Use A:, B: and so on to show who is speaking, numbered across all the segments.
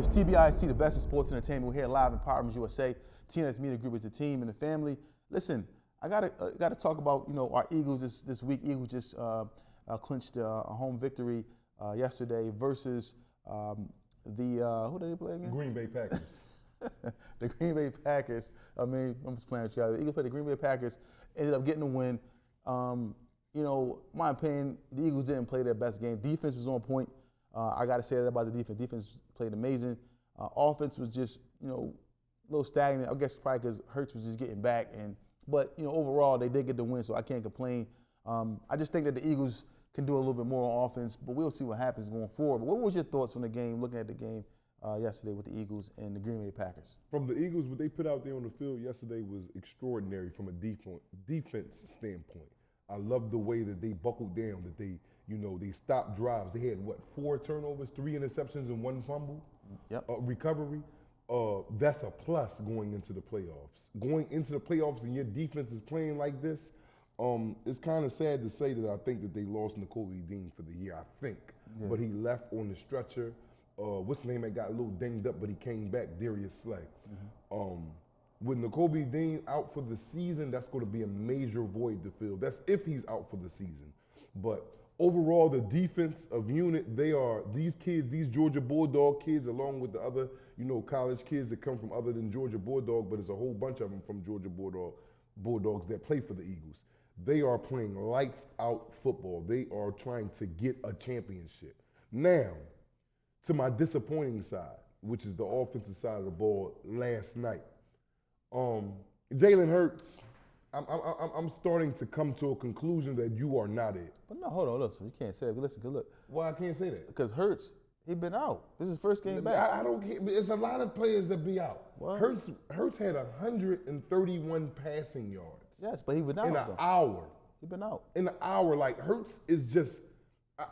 A: It's TBIC, the best in sports entertainment. We're here live in Power USA. TNS Media Group is the team and the family. Listen, I gotta talk about our Eagles this week. Eagles just clinched a home victory yesterday versus who did they play again?
B: Green Bay Packers.
A: The Green Bay Packers. I mean, I'm just playing with you guys. The Eagles played the Green Bay Packers, ended up getting a win. My opinion, the Eagles didn't play their best game. Defense was on point. I got to say that about the defense. Defense played amazing. Offense was just, a little stagnant. I guess probably because Hertz was just getting back. But overall, they did get the win, so I can't complain. I just think that the Eagles can do a little bit more on offense, but we'll see what happens going forward. But what was your thoughts on the game, looking at the game yesterday with the Eagles and the Green Bay Packers?
B: From the Eagles, what they put out there on the field yesterday was extraordinary from a defense standpoint. I love the way that they buckled down, that they stopped drives. They had, 4 turnovers, 3 interceptions, and 1 fumble recovery. That's a plus going into the playoffs. Going into the playoffs and your defense is playing like this, it's kind of sad to say that I think that they lost Nakobe Dean for the year, I think. Yeah. But he left on the stretcher. What's his name that got a little dinged up, but he came back, Darius Slay. Mm-hmm. With Nakobe Dean out for the season, that's going to be a major void to fill. That's if he's out for the season. But overall, the defense of unit, these kids, these Georgia Bulldog kids, along with the other, college kids that come from other than Georgia Bulldog, but there's a whole bunch of them from Georgia Bulldogs that play for the Eagles. They are playing lights out football. They are trying to get a championship. Now, to my disappointing side, which is the offensive side of the ball last night, Jaylen Herz, I'm starting to come to a conclusion that you are not it.
A: But no, hold on, listen, you can't say it. Listen, look.
B: Why I can't say that?
A: Because Hertz, he been out. This is his first game back.
B: I don't care. It's a lot of players that be out. What? Hertz had 131 passing yards.
A: Yes, but he been out
B: in an hour.
A: He been out
B: in an hour. Like Hertz is just.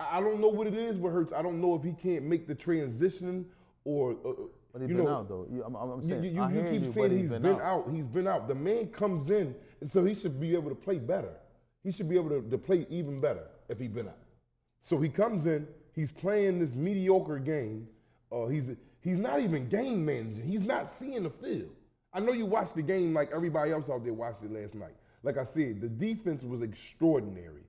B: I don't know what it is with Hertz. I don't know if he can't make the transition or.
A: But he's been out though. I'm saying,
B: you keep saying he's been out. He's been out. The man comes in, so he should be able to play better. He should be able to play even better if he's been out. So he comes in. He's playing this mediocre game. He's not even game managing. He's not seeing the field. I know you watched the game like everybody else out there watched it last night. Like I said, the defense was extraordinary.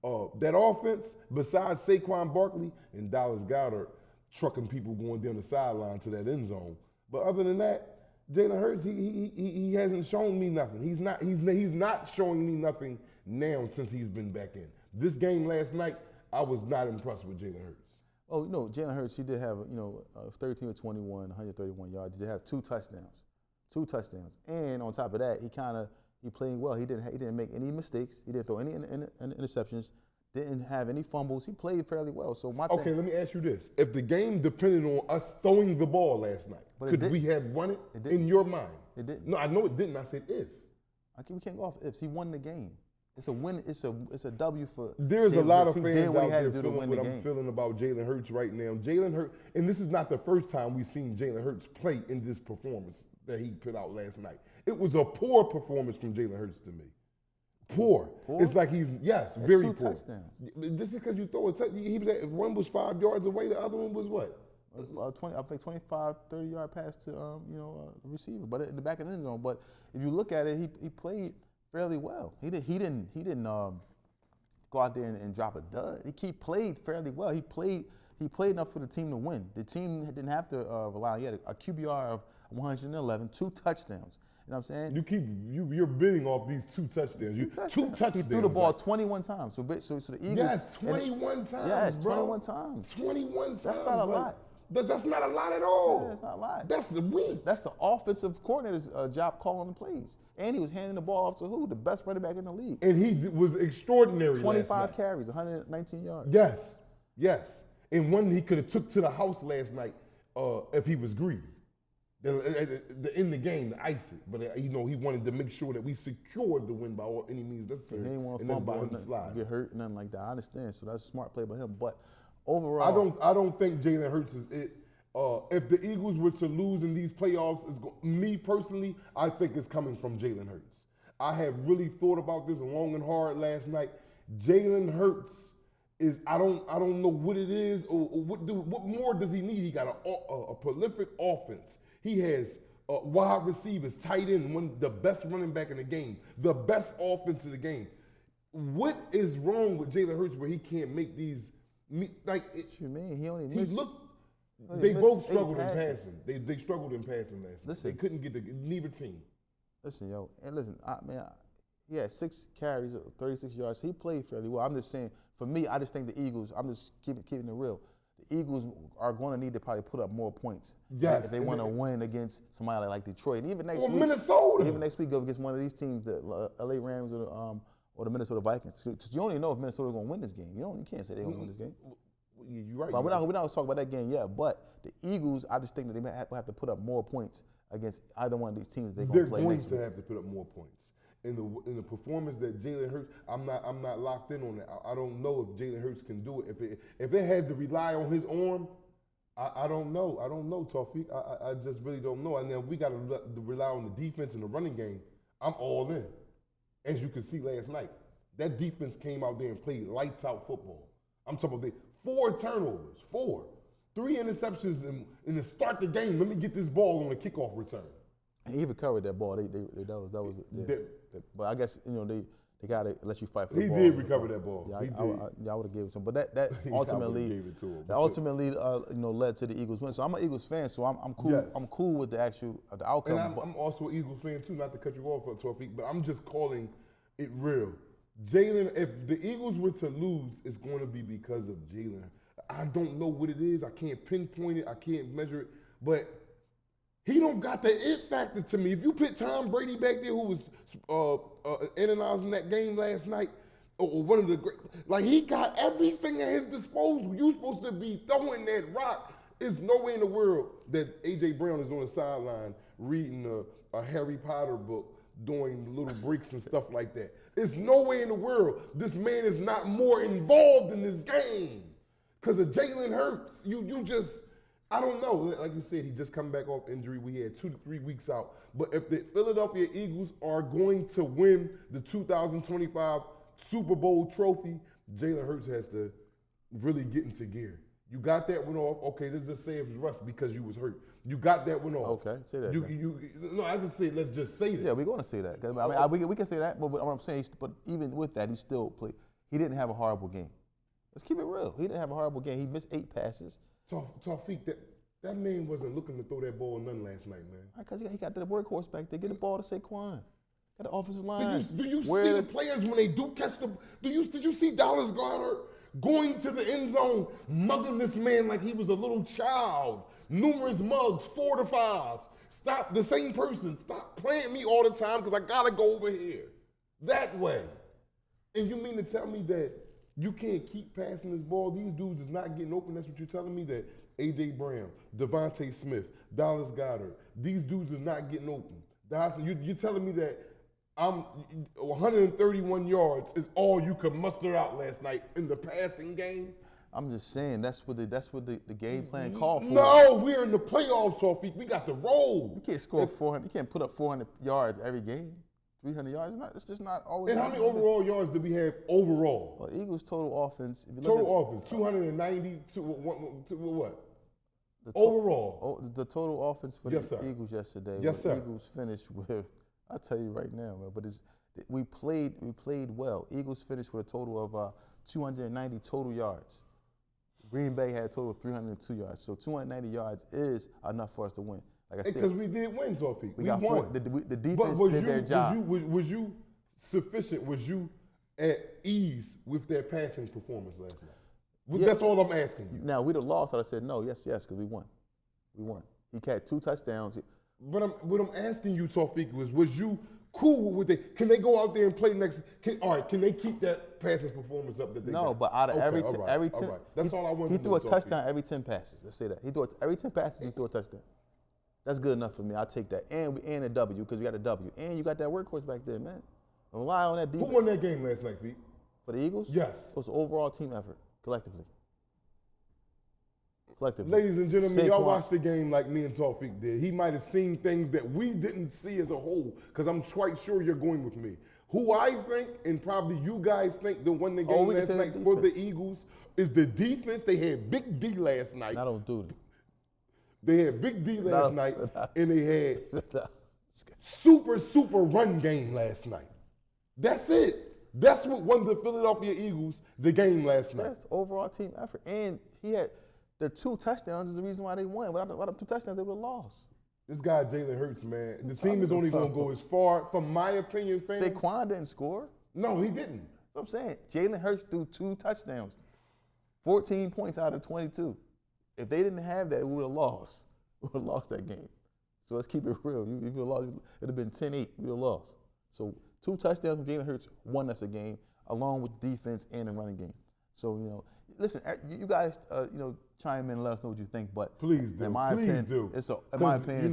B: That offense, besides Saquon Barkley and Dallas Goedert trucking people going down the sideline to that end zone. But other than that, Jaylen Herz, he hasn't shown me nothing. He's not showing me nothing now since he's been back in. This game last night, I was not impressed with Jaylen Herz.
A: Oh, Jaylen Herz, he did have 13 of 21, 131 yards. He did have 2 touchdowns. 2 touchdowns. And on top of that, he played well. He didn't make any mistakes. He didn't throw any interceptions. Didn't have any fumbles. He played fairly well. So
B: okay, let me ask you this: if the game depended on us throwing the ball last night, could we have won it? In your mind?
A: It didn't.
B: No, I know it didn't. I said if.
A: We can't go off ifs. He won the game. It's a win. It's a W for.
B: There's a lot of fans out there
A: feeling
B: what I'm feeling about Jaylen Herz right now. Jaylen Herz, and this is not the first time we've seen Jaylen Herz play in this performance that he put out last night. It was a poor performance from Jaylen Herz to me. Poor. It's like he's, very
A: 2
B: poor.
A: touchdowns.
B: Just because you throw a touchdown, one was 5 yards away, the other one was what?
A: 25, 30-yard pass to the receiver, but in the back of the end zone. But if you look at it, he played fairly well. He didn't go out there and drop a dud. He played fairly well. He played enough for the team to win. The team didn't have to rely. He had a QBR of 111, 2 touchdowns. You know what I'm saying?
B: You're bidding off these 2 touchdowns. Two touchdowns.
A: He threw the ball 21 times. So the Eagles.
B: Yeah, 21 times.
A: Yes,
B: bro.
A: 21 times.
B: 21 times.
A: That's not a lot.
B: That's not a lot at all.
A: Yeah, that's not a lot.
B: That's the week.
A: That's the offensive coordinator's job calling the plays. And he was handing the ball off to who? The best running back in the league.
B: And he was extraordinary.
A: 25 carries, 119 yards.
B: Yes. And one he could have took to the house last night if he was greedy. In the game to ice it, but he wanted to make sure that we secured the win by any means necessary.
A: He didn't want to fumble, get hurt, nothing like that. I understand, so that's a smart play by him. But overall,
B: I don't think Jaylen Herz is it. If the Eagles were to lose in these playoffs, me personally, I think it's coming from Jaylen Herz. I have really thought about this long and hard last night. Jaylen Herz is I don't know what it is or what more does he need? He got a prolific offense. He has wide receivers, tight end, the best running back in the game, the best offense in the game. What is wrong with Jaylen Herz where he can't make these like?
A: What you mean? He only missed.
B: They both struggled in passing. They struggled in passing last night. They couldn't get neither team.
A: Listen, yo, and listen, he had 6 carries, 36 yards. He played fairly well. I'm just saying, for me, I just think the Eagles, I'm just keeping it real. The Eagles are going to need to probably put up more points if they want to win against somebody like Detroit. And even next week,
B: Minnesota.
A: Even next week, go against one of these teams, the LA Rams or the Minnesota Vikings. Because you only know if Minnesota's going to win this game. You can't say they're going to win this game.
B: You're right.
A: But we're not talking about that game yet. But the Eagles, I just think that they have to put up more points against either one of these teams they're going to play next week.
B: They're going to have to put up more points. In the performance that Jaylen Herz, I'm not locked in on that. I don't know if Jaylen Herz can do it. If it had to rely on his arm, I don't know. I don't know, Tawfiq. I just really don't know. And then we got to rely on the defense and the running game. I'm all in. As you can see last night, that defense came out there and played lights out football. I'm talking about 4 turnovers, 3 interceptions in the start the game. Let me get this ball on the kickoff return.
A: He recovered that ball. But I guess they got to let you fight for the ball.
B: He did recover that ball.
A: Yeah, I would have given it to him. But that ultimately, led to the Eagles win. So I'm an Eagles fan. So I'm cool. Yes. I'm cool with the outcome.
B: And I'm also an Eagles fan too. Not to cut you off, Tawfiq, but I'm just calling it real. Jaylen, if the Eagles were to lose, it's going to be because of Jaylen. I don't know what it is. I can't pinpoint it. I can't measure it. But he don't got the it factor to me. If you put Tom Brady back there, who was analyzing that game last night, or one of the great, like he got everything at his disposal. You supposed to be throwing that rock. There's no way in the world that A.J. Brown is on the sideline reading a Harry Potter book, doing little breaks and stuff like that. There's no way in the world this man is not more involved in this game because of Jaylen Herz. You just, I don't know. Like you said, he just come back off injury. We had 2 to 3 weeks out. But if the Philadelphia Eagles are going to win the 2025 Super Bowl trophy, Jaylen Herz has to really get into gear. You got that one off. Okay, let's just say it was rust because you was hurt. You got that one off.
A: Okay, say that.
B: No, I just say let's just say that.
A: Yeah, we're going to say that. We can say that, but what I'm saying, but even with that, he still played. He didn't have a horrible game. Let's keep it real. He didn't have a horrible game. He missed 8 passes.
B: Tawfiq, that man wasn't looking to throw that ball none last night, man.
A: Because he got the workhorse back there. Get the ball to Saquon. Got the offensive line.
B: Do you see the players when they do catch the? Did you see Dallas Goedert going to the end zone, mugging this man like he was a little child? Numerous mugs, 4 to 5. Stop, the same person. Stop playing me all the time because I gotta go over here. That way. And you mean to tell me that you can't keep passing this ball? These dudes is not getting open. That's what you're telling me? That A.J. Brown, Devontae Smith, Dallas Goedert, these dudes is not getting open. You're telling me that 131 yards is all you could muster out last night in the passing game?
A: I'm just saying that's what the game plan called for.
B: No, we're in the playoffs, Tawfiq. We got to roll.
A: You can't score 400. You can't put up 400 yards every game. 300 yards. It's just not always.
B: And how many overall yards did we have overall?
A: Well, Eagles total offense.
B: Total offense, 290 to what? Overall.
A: The total offense for the Eagles yesterday.
B: Yes, sir.
A: Eagles finished with, I'll tell you right now, man, but we played well. Eagles finished with a total of 290 total yards. Green Bay had a total of 302 yards. So 290 yards is enough for us to win. Like I said,
B: because we did win, Tawfiq. We won.
A: The defense did their job.
B: Was you sufficient? Was you at ease with that passing performance last night? That's all I'm asking you.
A: Now, we'd have lost, I'd have said no, yes, because we won. We won. He had 2 touchdowns.
B: But what I'm asking you, Tawfiq, was you cool with it? Can they go out there and play next? Can they keep that passing performance up that they got?
A: But out of every 10.
B: That's all I want to
A: He threw a touchdown every 10 passes. Let's say that. Every 10 passes, he threw a touchdown. That's good enough for me. I'll take that. And a W, because we got a W. And you got that workhorse back there, man. Rely on that defense.
B: Who won that game last night, Feet?
A: For the Eagles?
B: Yes.
A: It was an overall team effort, collectively.
B: Ladies and gentlemen, y'all watched the game like me and Tawfiq did. He might have seen things that we didn't see as a whole, because I'm quite sure you're going with me. Who I think, and probably you guys think, the one that game last night for the Eagles is the defense. They had Big D last night.
A: I don't do it.
B: They had Big D last night, and they had super run game last night. That's it. That's what won the Philadelphia Eagles the game last night.
A: That's overall team effort. And he had the 2 touchdowns is the reason why they won. Without the 2 touchdowns, they would have lost.
B: This guy, Jaylen Herz, man, the team is only going to go as far, from my opinion, fans.
A: Saquon didn't score.
B: No, he didn't.
A: That's what I'm saying. Jaylen Herz threw 2 touchdowns, 14 points out of 22. If they didn't have that, we would have lost. We would have lost that game. So let's keep it real. If you would have lost, it would have been 10-8. We would have lost. So 2 touchdowns from Jaylen Herz won us a game, along with defense and the running game. So, listen, you guys, chime in and let us know what you think. But
B: please do.
A: In my opinion, it's an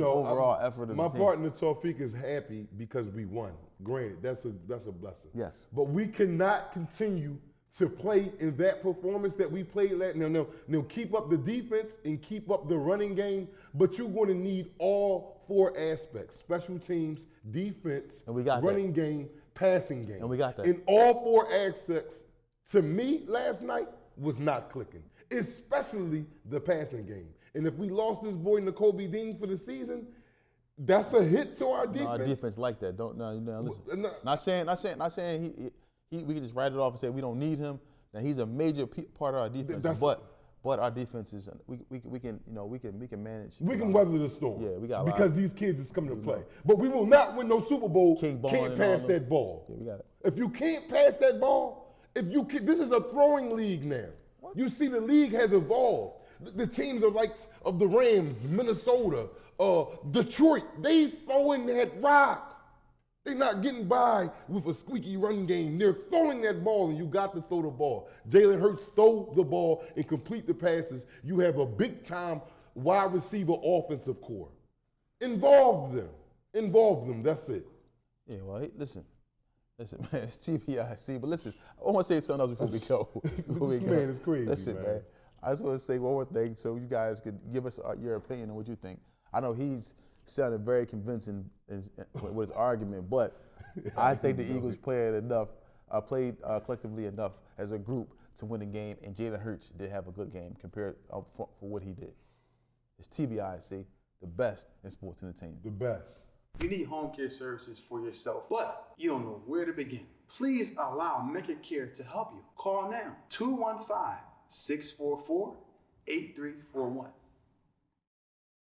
A: overall effort of the team.
B: My partner Tawfiq is happy because we won. Granted, that's a blessing.
A: Yes.
B: But we cannot continue to play in that performance that we played last. Now, keep up the defense and keep up the running game, but you're going to need all 4 aspects: special teams, defense,
A: and we got
B: running game, passing game.
A: And we got that.
B: And all 4 aspects, to me, last night was not clicking, especially the passing game. And if we lost this boy Nakobe Dean for the season, that's a hit to our defense.
A: No, our defense like that. Listen. Not saying we can just write it off and say we don't need him. Now he's a major part of our defense, but our defense is we can manage.
B: We can weather the storm.
A: Yeah, we got
B: because these kids is coming to play. But we will not win no Super Bowl. Can't pass that ball.
A: Yeah, we got it.
B: If you can't pass that ball, this is a throwing league now. What? You see, the league has evolved. The teams are like of the Rams, Minnesota, Detroit. They throwing that rock. They're not getting by with a squeaky run game. They're throwing that ball, and you got to throw the ball. Jaylen Herz, throw the ball and complete the passes. You have a big-time wide receiver offensive core. Involve them. That's it.
A: Yeah, well, listen, man, it's TBIC. But listen, I want to say something else before we go.
B: This man is crazy,
A: Listen, man. I just want to say one more thing so you guys could give us your opinion on what you think. I know he's sounded very convincing with his argument, but I think the Eagles played collectively enough as a group to win the game, and Jaylen Herz did have a good game compared for what he did. It's TBIC, the best in sports entertainment.
B: The best.
C: You need home care services for yourself, but you don't know where to begin. Please allow Medicare to help you. Call now, 215-644-8341.